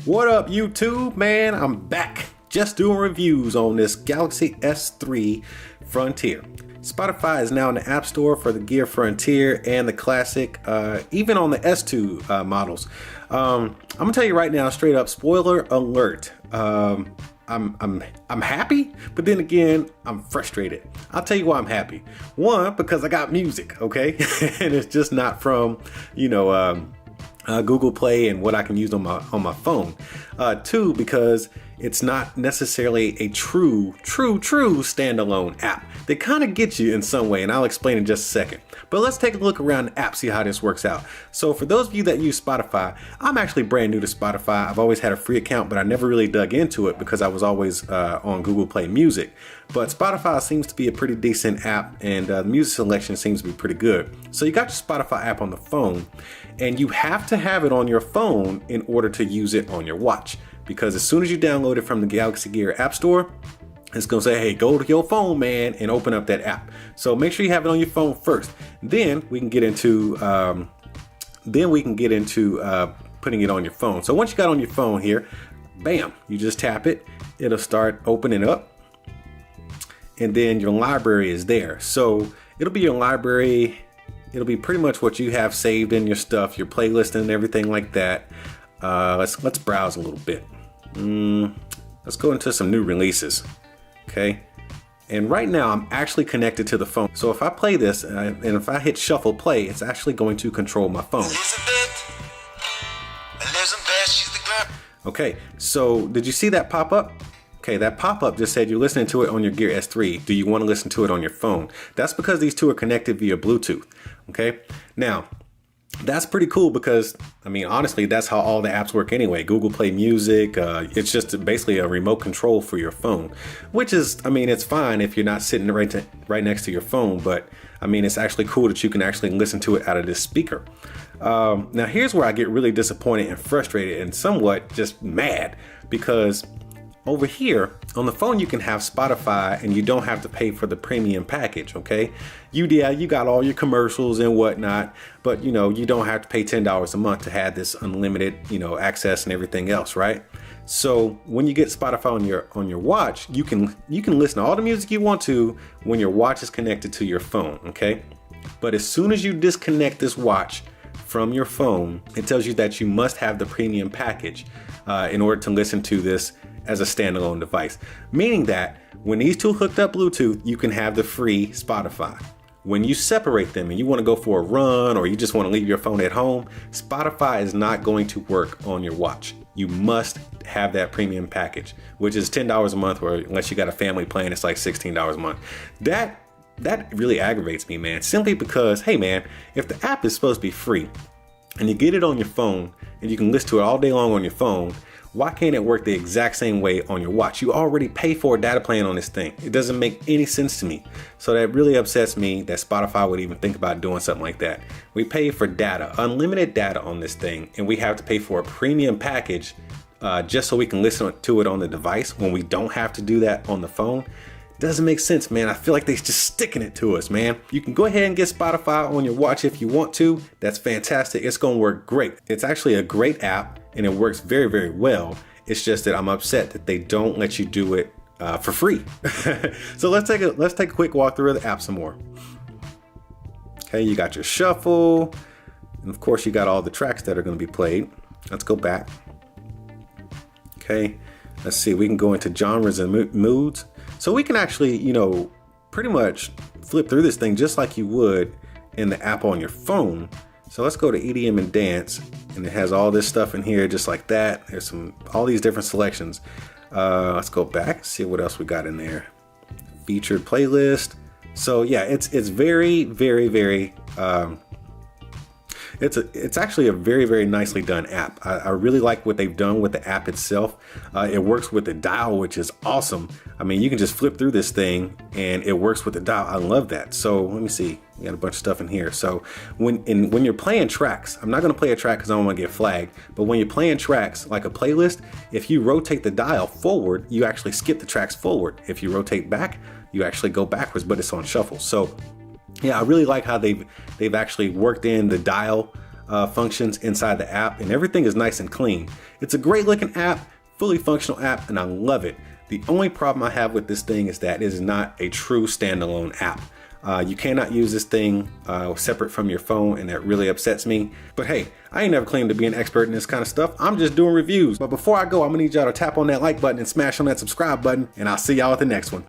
What up, YouTube? Man, I'm back. Just doing reviews on this Galaxy S3 Frontier. Spotify is now in the App Store for the Gear Frontier and the Classic, even on the S2 models. I'm gonna tell you right now, straight up, spoiler alert. I'm happy, but then again, I'm frustrated. I'll tell you why I'm happy. One, because I got music, okay, and it's just not from, Google Play and what I can use on my phone. Two, because it's not necessarily a true standalone app. They kind of get you in some way, and I'll explain in just a second. But let's take a look around the app, see how this works out. So for those of you that use Spotify, I'm actually brand new to Spotify. I've always had a free account, but I never really dug into it because I was always on Google Play Music. But Spotify seems to be a pretty decent app, and the music selection seems to be pretty good. So you got your Spotify app on the phone, and you have to have it on your phone in order to use it on your watch. Because as soon as you download it from the Galaxy Gear App Store, it's gonna say, hey, go to your phone, man, and open up that app. So make sure you have it on your phone first. Then we can get into putting it on your phone. So once you got on your phone here, bam, you just tap it. It'll start opening up, and then your library is there. So it'll be your library. It'll be pretty much what you have saved in your stuff, your playlist and everything like that. Let's browse a little bit. Let's go into some new releases. Okay, and right now I'm actually connected to the phone. So if I play this and if I hit shuffle play, it's actually going to control my phone. Okay, so did you see that pop up? Okay, that pop-up just said you're listening to it on your Gear S3. Do you want to listen to it on your phone? That's because these two are connected via Bluetooth. Okay, now that's pretty cool because, I mean, honestly, that's how all the apps work anyway. Google Play Music, it's just basically a remote control for your phone, which is, I mean, it's fine if you're not sitting right next to your phone, but I mean, it's actually cool that you can actually listen to it out of this speaker. Now, here's where I get really disappointed and frustrated and somewhat just mad, because over here on the phone, you can have Spotify and you don't have to pay for the premium package, okay? You got all your commercials and whatnot, but you don't have to pay $10 a month to have this unlimited, access and everything else, right? So when you get Spotify on your watch, you can listen to all the music you want to when your watch is connected to your phone, okay? But as soon as you disconnect this watch from your phone, it tells you that you must have the premium package in order to listen to this as a standalone device, meaning that when these two hooked up Bluetooth, you can have the free Spotify. When you separate them and you want to go for a run or you just want to leave your phone at home, Spotify is not going to work on your watch. You must have that premium package, which is $10 a month, or unless you got a family plan, it's like $16 a month. That really aggravates me, man, simply because, hey man, if the app is supposed to be free and you get it on your phone and you can listen to it all day long on your phone, why can't it work the exact same way on your watch? You already pay for a data plan on this thing. It doesn't make any sense to me. So that really upsets me that Spotify would even think about doing something like that. We pay for data, unlimited data on this thing, and we have to pay for a premium package just so we can listen to it on the device when we don't have to do that on the phone. Doesn't make sense, man. I feel like they're just sticking it to us, man. You can go ahead and get Spotify on your watch if you want to. That's fantastic. It's going to work great. It's actually a great app and it works very, very well. It's just that I'm upset that they don't let you do it for free. So let's take a quick walk through of the app some more. Okay, you got your shuffle, and of course you got all the tracks that are going to be played. Let's go back. Okay, let's see. We can go into genres and moods. So we can actually, pretty much flip through this thing just like you would in the app on your phone. So let's go to EDM and dance, and it has all this stuff in here just like that. There's all these different selections. Let's go back, see what else we got in there. Featured playlist. So yeah, it's very, very, very, it's actually a very, very nicely done app. I really like what they've done with the app itself. It works with the dial, which is awesome. I mean, you can just flip through this thing and it works with the dial. I love that. So let me see. We got a bunch of stuff in here. So when you're playing tracks, I'm not going to play a track because I don't want to get flagged. But when you're playing tracks like a playlist, if you rotate the dial forward, you actually skip the tracks forward. If you rotate back, you actually go backwards, but it's on shuffle. So yeah, I really like how they've actually worked in the dial functions inside the app, and everything is nice and clean. It's a great looking app, fully functional app, and I love it. The only problem I have with this thing is that it is not a true standalone app. You cannot use this thing separate from your phone, and that really upsets me. But hey, I ain't never claimed to be an expert in this kind of stuff. I'm just doing reviews. But before I go, I'm gonna need y'all to tap on that like button and smash on that subscribe button, and I'll see y'all at the next one.